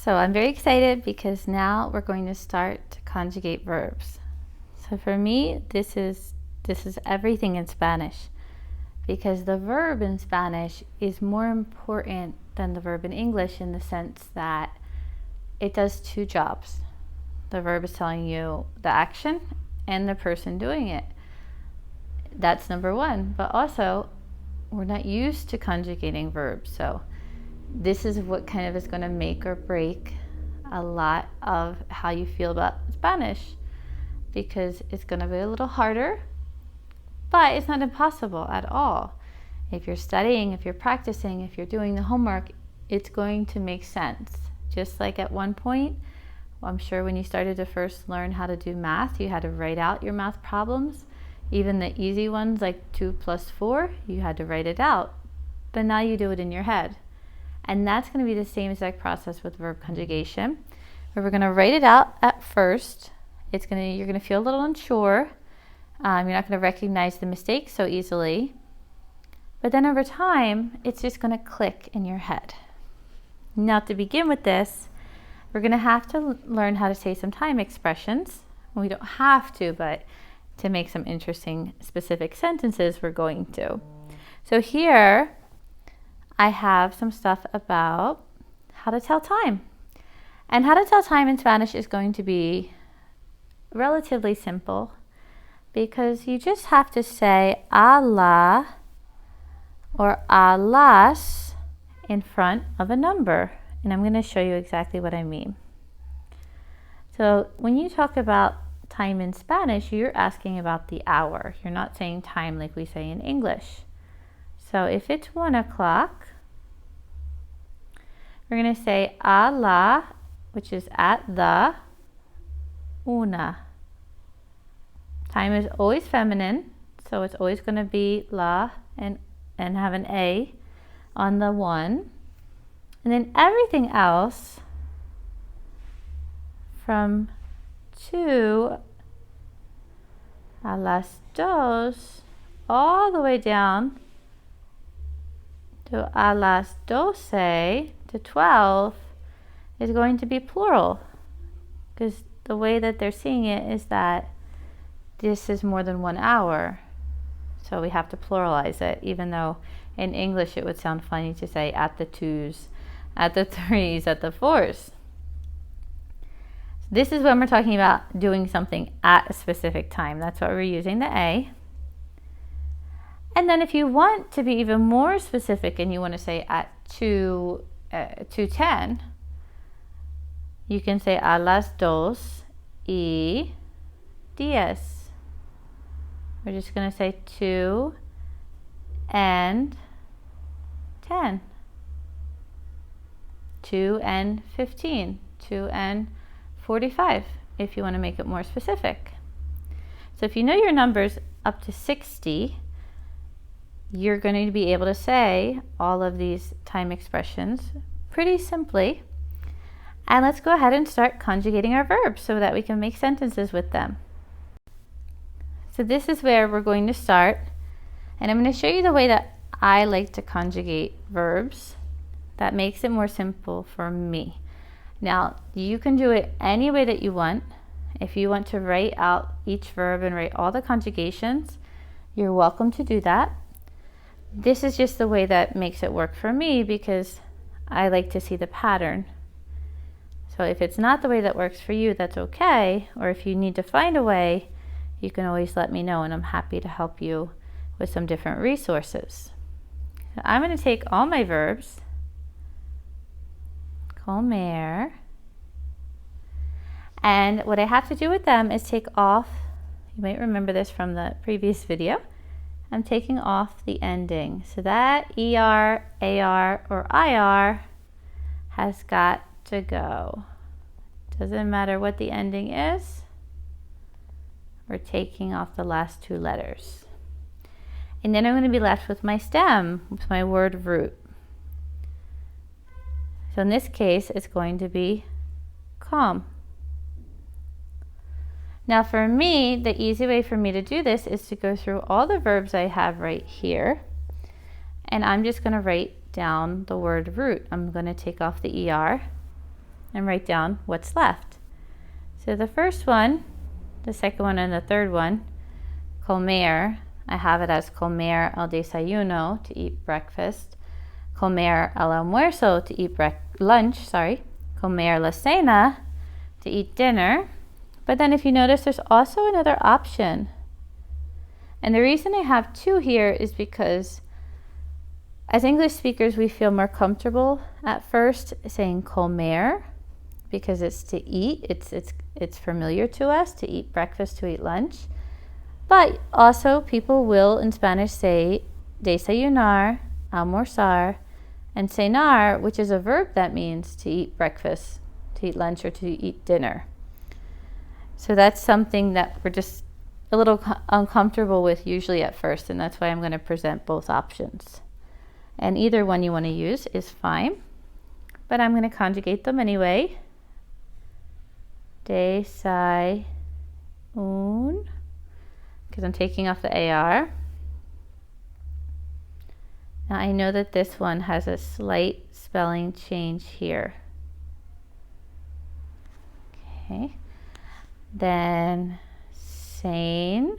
So I'm very excited because now we're going to start to conjugate verbs. So for me, this is everything in Spanish, because the verb in Spanish is more important than the verb in English in the sense that it does two jobs. The verb is telling you the action and the person doing it. That's number one. But also, we're not used to conjugating verbs. So this is what kind of is going to make or break a lot of how you feel about Spanish, because it's going to be a little harder, but it's not impossible at all. If you're studying, if you're practicing, if you're doing the homework, it's going to make sense. Just like at one point, I'm sure when you started to first learn how to do math, you had to write out your math problems. Even the easy ones like 2 plus 4, you had to write it out. But now you do it in your head. And that's going to be the same exact process with verb conjugation, where we're going to write it out at first. You're going to feel a little unsure. You're not going to recognize the mistakes so easily. But then over time, it's just going to click in your head. Now, to begin with this, we're going to have to learn how to say some time expressions. We don't have to, but to make some interesting specific sentences, we're going to. So here, I have some stuff about how to tell time. And how to tell time in Spanish is going to be relatively simple, because you just have to say a la or a las in front of a number. And I'm going to show you exactly what I mean. So when you talk about time in Spanish, you're asking about the hour. You're not saying time like we say in English. So if it's 1 o'clock, we're going to say a la, which is at the, una. Time is always feminine, so it's always going to be la and have an A on the 1. And then everything else from 2 a las dos all the way down to a las doce to 12 is going to be plural, because the way that they're seeing it is that this is more than 1 hour. So we have to pluralize it, even though in English it would sound funny to say at the 2s, at the 3s, at the 4s. This is when we're talking about doing something at a specific time. That's what we're using the A. And then if you want to be even more specific and you want to say at 2:10, you can say a las 2:10. We're just going to say 2 and 10. 2 and 15. 2 and 45, if you want to make it more specific. So if you know your numbers up to 60, you're going to be able to say all of these time expressions pretty simply. And let's go ahead and start conjugating our verbs so that we can make sentences with them. So this is where we're going to start. And I'm going to show you the way that I like to conjugate verbs that makes it more simple for me. Now, you can do it any way that you want. If you want to write out each verb and write all the conjugations, you're welcome to do that. This is just the way that makes it work for me, because I like to see the pattern. So if it's not the way that works for you, that's okay. Or if you need to find a way, you can always let me know, and I'm happy to help you with some different resources. So I'm going to take all my verbs, comer, and what I have to do with them is take off, you might remember this from the previous video, I'm taking off the ending. So that ER, AR, or IR has got to go. Doesn't matter what the ending is, we're taking off the last 2 letters. And then I'm going to be left with my stem, with my word root. So in this case, it's going to be calm. Now for me, the easy way for me to do this is to go through all the verbs I have right here, and I'm just going to write down the word root. I'm going to take off the ER, and write down what's left. So the first one, the second one, and the third one, comer, I have it as comer al desayuno, to eat breakfast, comer al almuerzo, to eat lunch, comer la cena, to eat dinner. But then if you notice, there's also another option. And the reason I have two here is because as English speakers, we feel more comfortable at first saying comer, because it's to eat, it's familiar to us to eat breakfast, to eat lunch. But also people will in Spanish say desayunar, almorzar, and cenar, which is a verb that means to eat breakfast, to eat lunch, or to eat dinner. So that's something that we're just a little uncomfortable with usually at first, and that's why I'm going to present both options. And either one you want to use is fine, but I'm going to conjugate them anyway. Desayun, because I'm taking off the AR. Now I know that this one has a slight spelling change here. Okay. Then sane,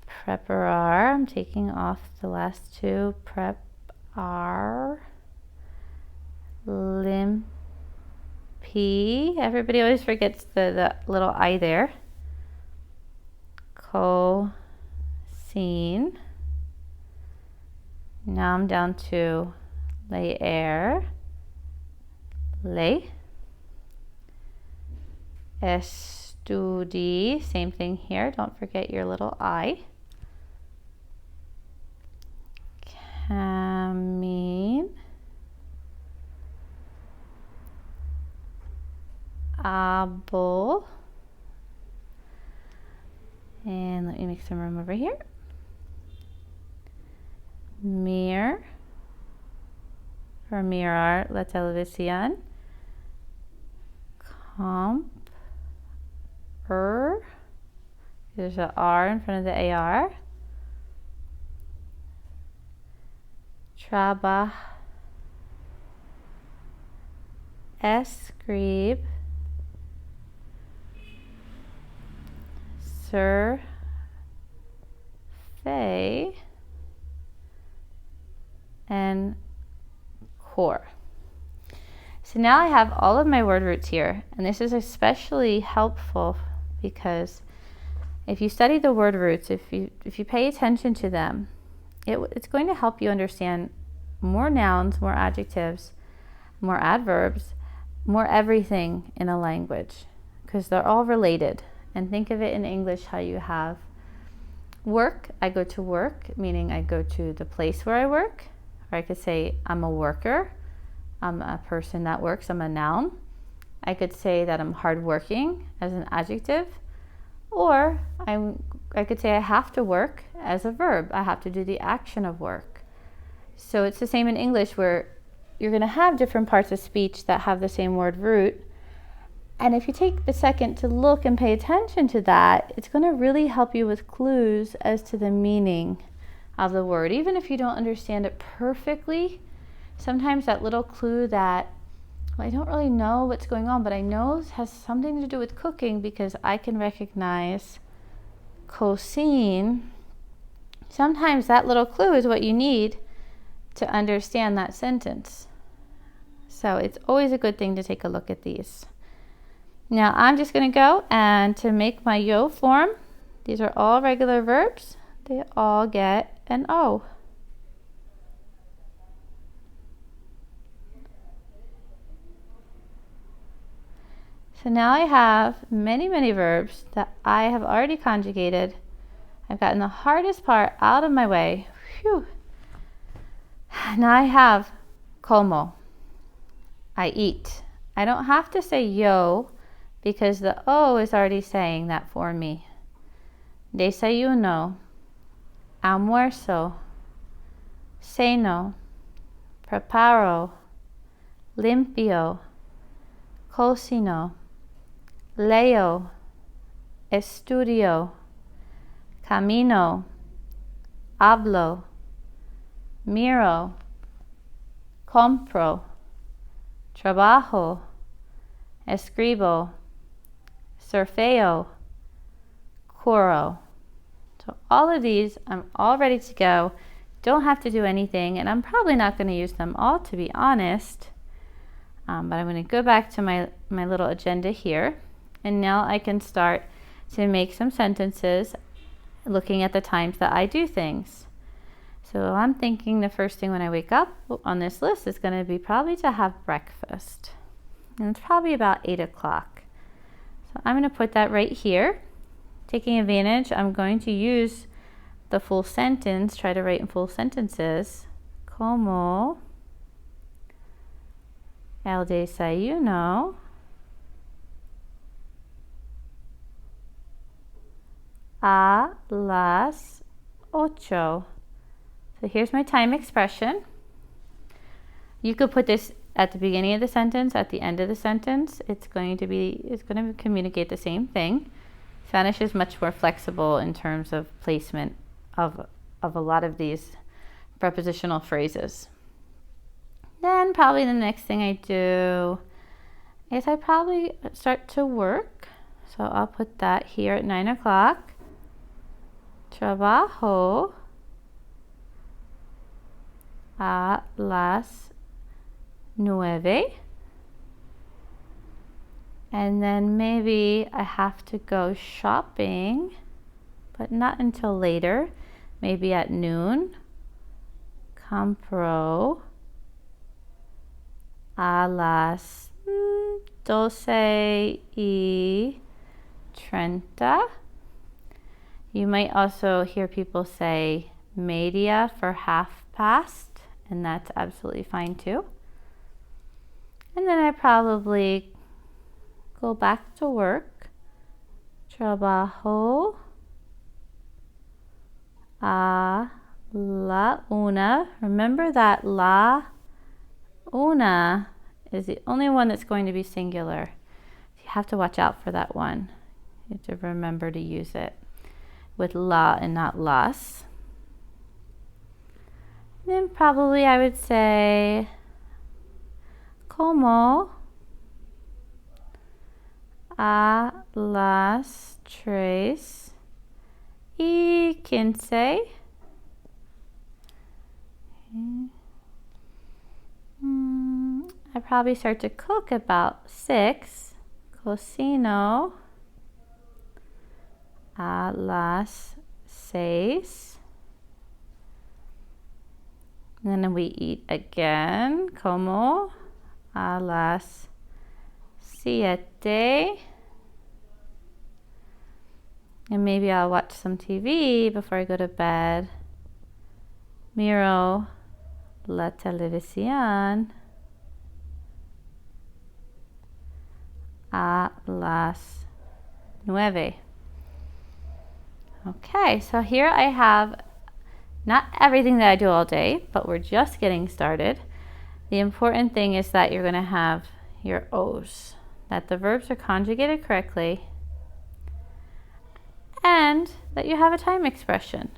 preparar, I'm taking off the last two, prepar, limpy, everybody always forgets the little I there, cocine, now I'm down to leer, lay, estudi, same thing here, don't forget your little I. Camin, able, and let me make some room over here. Mir, or mirar la televisión. Comp, there's an R in front of the AR. Trabajar, escribe, survey, and core. So now I have all of my word roots here, and this is especially helpful because if you study the word roots, if you pay attention to them, it's going to help you understand more nouns, more adjectives, more adverbs, more everything in a language, because they're all related. And think of it in English how you have work, I go to work, meaning I go to the place where I work, or I could say I'm a worker, I'm a person that works, I'm a noun. I could say that I'm hardworking as an adjective, or I could say I have to work as a verb. I have to do the action of work. So it's the same in English, where you're going to have different parts of speech that have the same word root. And if you take a second to look and pay attention to that, it's going to really help you with clues as to the meaning of the word. Even if you don't understand it perfectly, sometimes that little clue that, well, I don't really know what's going on, but I know it has something to do with cooking because I can recognize cocine. Sometimes that little clue is what you need to understand that sentence. So it's always a good thing to take a look at these. Now I'm just going to go and to make my yo form, these are all regular verbs, they all get an O. So now I have many, many verbs that I have already conjugated. I've gotten the hardest part out of my way. Phew. Now I have como, I eat. I don't have to say yo because the O is already saying that for me. Desayuno, almuerzo, ceno, preparo, limpio, cocino, leo, estudio, camino, hablo, miro, compro, trabajo, escribo, surfeo, corro. So all of these, I'm all ready to go. Don't have to do anything, and I'm probably not going to use them all, to be honest. But I'm going to go back to my little agenda here, and now I can start to make some sentences looking at the times that I do things. So I'm thinking the first thing when I wake up on this list is going to be probably to have breakfast. And it's probably about 8 o'clock. So I'm going to put that right here. Taking advantage, I'm going to use the full sentence, try to write in full sentences. Como el desayuno a las 8. So here's my time expression. You could put this at the beginning of the sentence, at the end of the sentence. It's going to communicate the same thing. Spanish is much more flexible in terms of placement of a lot of these prepositional phrases. Then probably the next thing I do is I probably start to work. So I'll put that here at 9 o'clock. Trabajo a las 9. And then maybe I have to go shopping, but not until later, maybe at noon. Compro a las 12:30. You might also hear people say media for half past, and that's absolutely fine too. And then I probably go back to work. Trabajo a la 1. Remember that la una is the only one that's going to be singular. You have to watch out for that one. You have to remember to use it with la and not las. Then probably I would say como a las 3:15. I probably start to cook about 6. Cocino a las 6. And then we eat again. Como a las 7. And maybe I'll watch some TV before I go to bed. Miro la televisión a las 9. Okay, so here I have not everything that I do all day, but we're just getting started. The important thing is that you're going to have your O's, that the verbs are conjugated correctly, and that you have a time expression.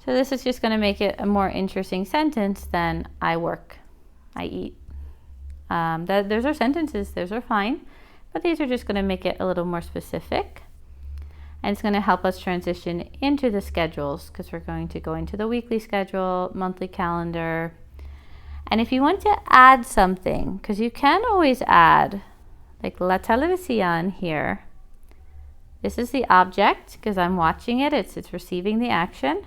So this is just going to make it a more interesting sentence than I work, I eat. Those are sentences, those are fine, but these are just going to make it a little more specific. And it's going to help us transition into the schedules, because we're going to go into the weekly schedule, monthly calendar. And if you want to add something, because you can always add, like la televisión here. This is the object, because I'm watching it, it's receiving the action.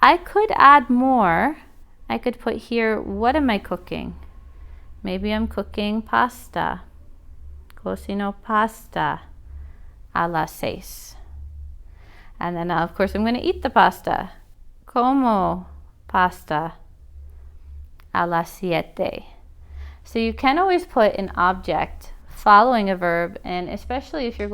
I could add more. I could put here, what am I cooking? Maybe I'm cooking pasta. Cocino pasta a las 6. And then, of course, I'm going to eat the pasta. Como pasta a las 7. So you can always put an object following a verb, and especially if you're